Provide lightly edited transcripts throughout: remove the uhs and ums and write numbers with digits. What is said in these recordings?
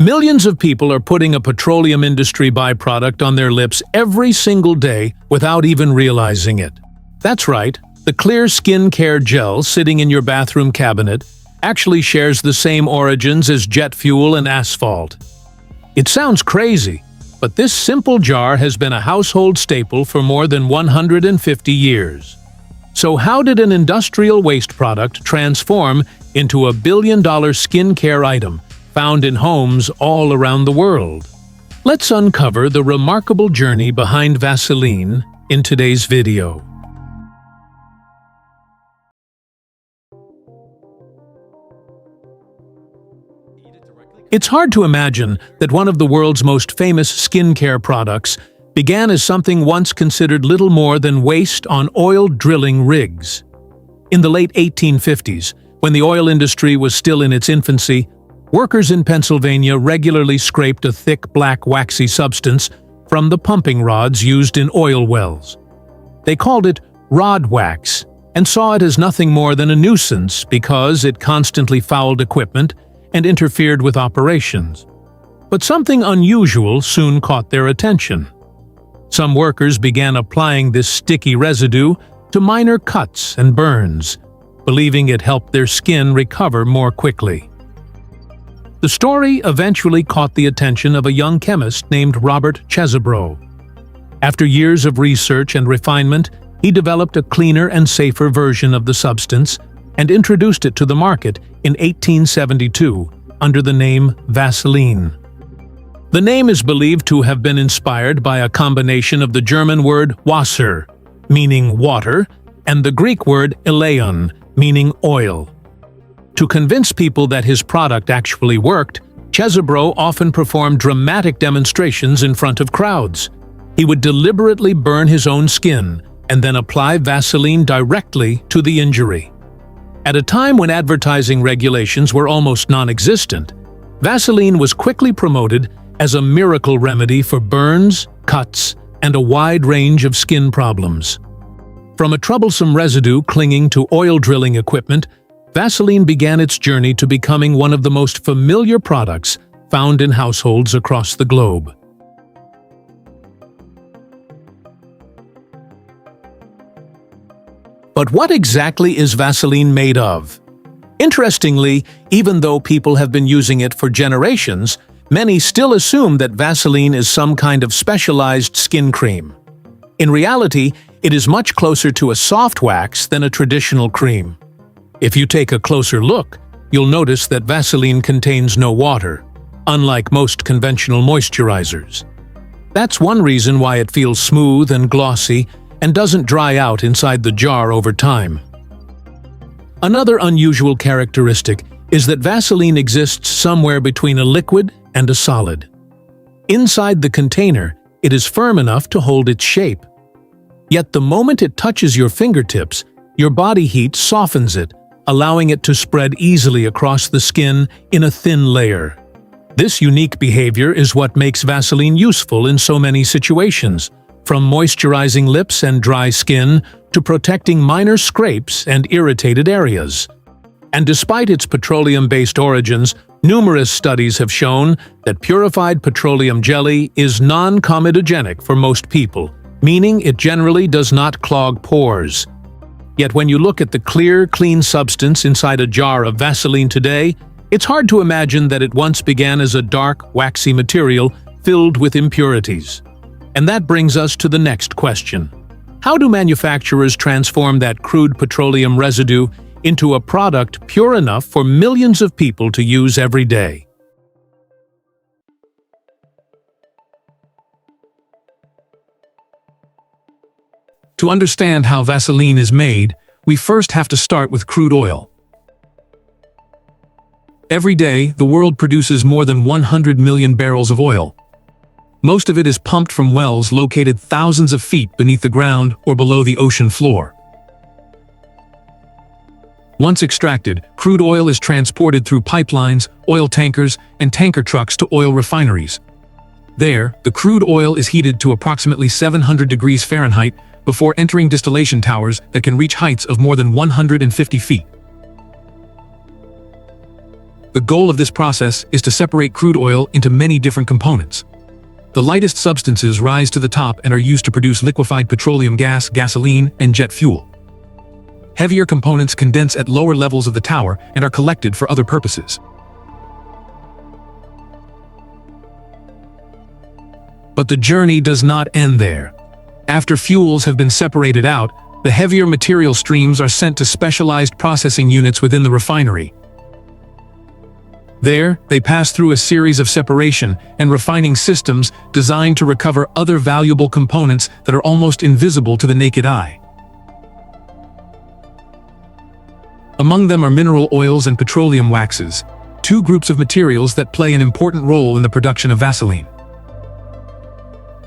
Millions of people are putting a petroleum industry byproduct on their lips every single day without even realizing it. That's right, the clear skin care gel sitting in your bathroom cabinet actually shares the same origins as jet fuel and asphalt. It sounds crazy, but this simple jar has been a household staple for more than 150 years. So how did an industrial waste product transform into a billion-dollar skincare item found in homes all around the world? Let's uncover the remarkable journey behind Vaseline in today's video. It's hard to imagine that one of the world's most famous skincare products began as something once considered little more than waste on oil drilling rigs. In the late 1850s, when the oil industry was still in its infancy, workers in Pennsylvania regularly scraped a thick black waxy substance from the pumping rods used in oil wells. They called it rod wax and saw it as nothing more than a nuisance because it constantly fouled equipment and interfered with operations. But something unusual soon caught their attention. Some workers began applying this sticky residue to minor cuts and burns, believing it helped their skin recover more quickly. The story eventually caught the attention of a young chemist named Robert Chesebro. After years of research and refinement, he developed a cleaner and safer version of the substance and introduced it to the market in 1872 under the name Vaseline. The name is believed to have been inspired by a combination of the German word Wasser, meaning water, and the Greek word eleon, meaning oil. To convince people that his product actually worked, Chesebro often performed dramatic demonstrations in front of crowds. He would deliberately burn his own skin and then apply Vaseline directly to the injury. At a time when advertising regulations were almost non-existent, Vaseline was quickly promoted as a miracle remedy for burns, cuts, and a wide range of skin problems. From a troublesome residue clinging to oil drilling equipment, Vaseline began its journey to becoming one of the most familiar products found in households across the globe. But what exactly is Vaseline made of? Interestingly, even though people have been using it for generations, many still assume that Vaseline is some kind of specialized skin cream. In reality, it is much closer to a soft wax than a traditional cream. If you take a closer look, you'll notice that Vaseline contains no water, unlike most conventional moisturizers. That's one reason why it feels smooth and glossy and doesn't dry out inside the jar over time. Another unusual characteristic is that Vaseline exists somewhere between a liquid and a solid. Inside the container, it is firm enough to hold its shape. Yet the moment it touches your fingertips, your body heat softens it, allowing it to spread easily across the skin in a thin layer. This unique behavior is what makes Vaseline useful in so many situations, from moisturizing lips and dry skin to protecting minor scrapes and irritated areas. And despite its petroleum-based origins, numerous studies have shown that purified petroleum jelly is non-comedogenic for most people, meaning it generally does not clog pores. Yet when you look at the clear, clean substance inside a jar of Vaseline today, it's hard to imagine that it once began as a dark, waxy material filled with impurities. And that brings us to the next question. How do manufacturers transform that crude petroleum residue into a product pure enough for millions of people to use every day? To understand how Vaseline is made, we first have to start with crude oil. Every day, the world produces more than 100 million barrels of oil. Most of it is pumped from wells located thousands of feet beneath the ground or below the ocean floor. Once extracted, crude oil is transported through pipelines, oil tankers, and tanker trucks to oil refineries. There, the crude oil is heated to approximately 700 degrees Fahrenheit before entering distillation towers that can reach heights of more than 150 feet. The goal of this process is to separate crude oil into many different components. The lightest substances rise to the top and are used to produce liquefied petroleum gas, gasoline, and jet fuel. Heavier components condense at lower levels of the tower and are collected for other purposes. But the journey does not end there. After fuels have been separated out, the heavier material streams are sent to specialized processing units within the refinery. There, they pass through a series of separation and refining systems designed to recover other valuable components that are almost invisible to the naked eye. Among them are mineral oils and petroleum waxes, two groups of materials that play an important role in the production of Vaseline.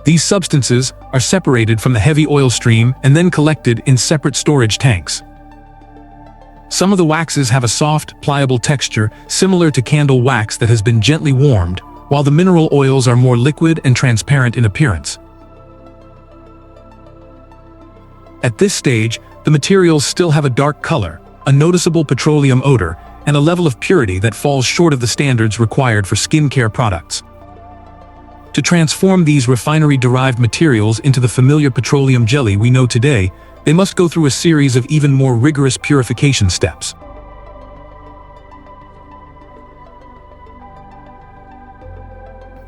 These substances are separated from the heavy oil stream and then collected in separate storage tanks. Some of the waxes have a soft, pliable texture similar to candle wax that has been gently warmed, while the mineral oils are more liquid and transparent in appearance. At this stage, the materials still have a dark color, a noticeable petroleum odor, and a level of purity that falls short of the standards required for skincare products. To transform these refinery-derived materials into the familiar petroleum jelly we know today, they must go through a series of even more rigorous purification steps.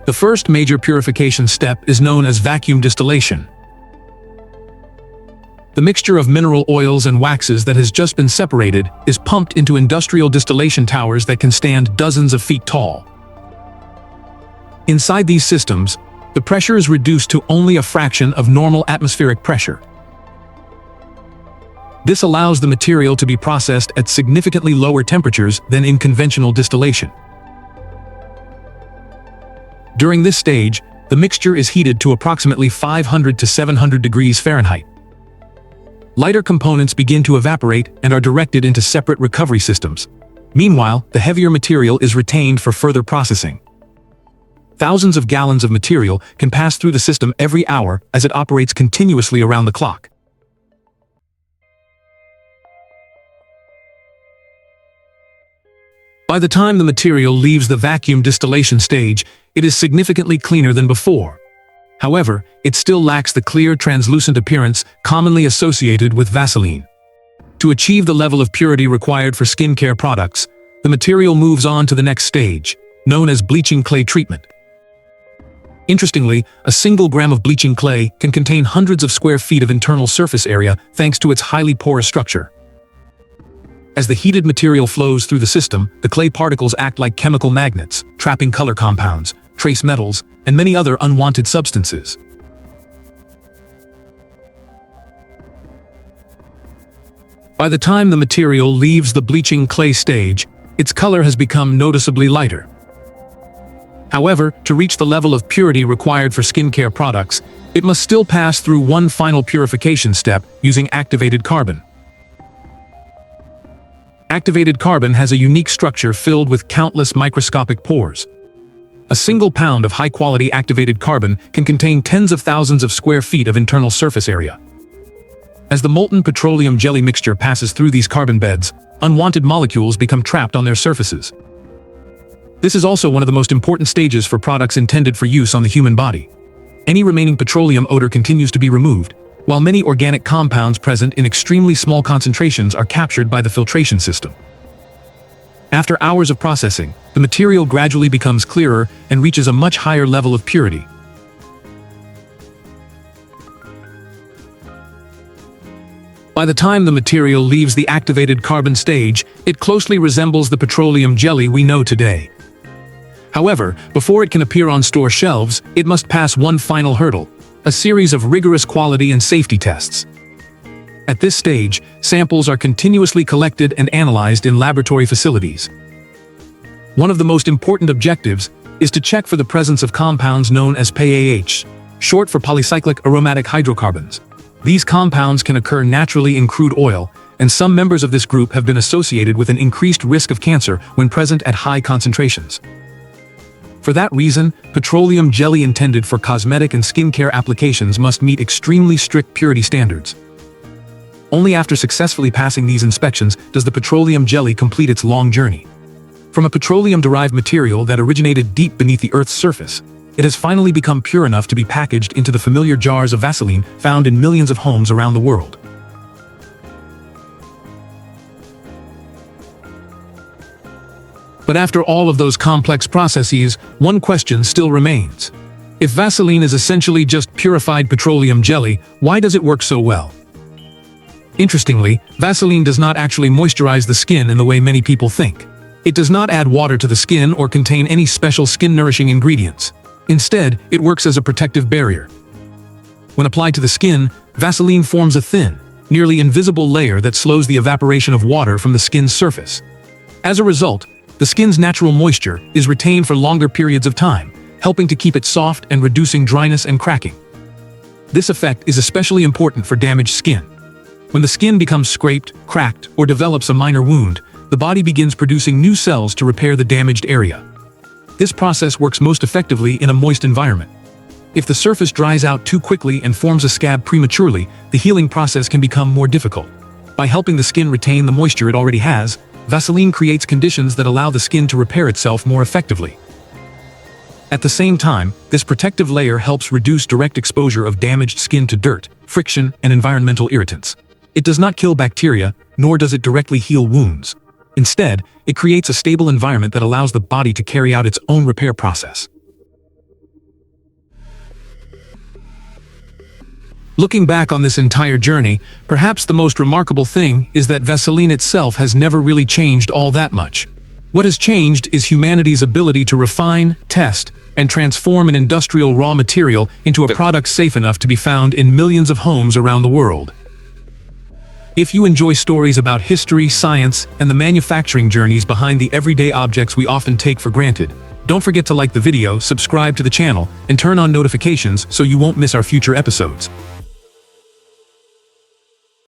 The first major purification step is known as vacuum distillation. The mixture of mineral oils and waxes that has just been separated is pumped into industrial distillation towers that can stand dozens of feet tall. Inside these systems, the pressure is reduced to only a fraction of normal atmospheric pressure. This allows the material to be processed at significantly lower temperatures than in conventional distillation. During this stage, the mixture is heated to approximately 500 to 700 degrees Fahrenheit. Lighter components begin to evaporate and are directed into separate recovery systems. Meanwhile, the heavier material is retained for further processing. Thousands of gallons of material can pass through the system every hour as it operates continuously around the clock. By the time the material leaves the vacuum distillation stage, it is significantly cleaner than before. However, it still lacks the clear, translucent appearance commonly associated with Vaseline. To achieve the level of purity required for skincare products, the material moves on to the next stage, known as bleaching clay treatment. Interestingly, a single gram of bleaching clay can contain hundreds of square feet of internal surface area thanks to its highly porous structure. As the heated material flows through the system, the clay particles act like chemical magnets, trapping color compounds, trace metals, and many other unwanted substances. By the time the material leaves the bleaching clay stage, its color has become noticeably lighter. However, to reach the level of purity required for skincare products, it must still pass through one final purification step using activated carbon. Activated carbon has a unique structure filled with countless microscopic pores. A single pound of high-quality activated carbon can contain tens of thousands of square feet of internal surface area. As the molten petroleum jelly mixture passes through these carbon beds, unwanted molecules become trapped on their surfaces. This is also one of the most important stages for products intended for use on the human body. Any remaining petroleum odor continues to be removed, while many organic compounds present in extremely small concentrations are captured by the filtration system. After hours of processing, the material gradually becomes clearer and reaches a much higher level of purity. By the time the material leaves the activated carbon stage, it closely resembles the petroleum jelly we know today. However, before it can appear on store shelves, it must pass one final hurdle: a series of rigorous quality and safety tests. At this stage, samples are continuously collected and analyzed in laboratory facilities. One of the most important objectives is to check for the presence of compounds known as PAH, short for polycyclic aromatic hydrocarbons. These compounds can occur naturally in crude oil, and some members of this group have been associated with an increased risk of cancer when present at high concentrations. For that reason, petroleum jelly intended for cosmetic and skincare applications must meet extremely strict purity standards. Only after successfully passing these inspections does the petroleum jelly complete its long journey. From a petroleum-derived material that originated deep beneath the Earth's surface, it has finally become pure enough to be packaged into the familiar jars of Vaseline found in millions of homes around the world. But after all of those complex processes, one question still remains. If Vaseline is essentially just purified petroleum jelly, why does it work so well? Interestingly, Vaseline does not actually moisturize the skin in the way many people think. It does not add water to the skin or contain any special skin-nourishing ingredients. Instead, it works as a protective barrier. When applied to the skin, Vaseline forms a thin, nearly invisible layer that slows the evaporation of water from the skin's surface. As a result, the skin's natural moisture is retained for longer periods of time, helping to keep it soft and reducing dryness and cracking. This effect is especially important for damaged skin. When the skin becomes scraped, cracked, or develops a minor wound, the body begins producing new cells to repair the damaged area. This process works most effectively in a moist environment. If the surface dries out too quickly and forms a scab prematurely, the healing process can become more difficult. By helping the skin retain the moisture it already has, Vaseline creates conditions that allow the skin to repair itself more effectively. At the same time, this protective layer helps reduce direct exposure of damaged skin to dirt, friction, and environmental irritants. It does not kill bacteria, nor does it directly heal wounds. Instead, it creates a stable environment that allows the body to carry out its own repair process. Looking back on this entire journey, perhaps the most remarkable thing is that Vaseline itself has never really changed all that much. What has changed is humanity's ability to refine, test, and transform an industrial raw material into a product safe enough to be found in millions of homes around the world. If you enjoy stories about history, science, and the manufacturing journeys behind the everyday objects we often take for granted, don't forget to like the video, subscribe to the channel, and turn on notifications so you won't miss our future episodes.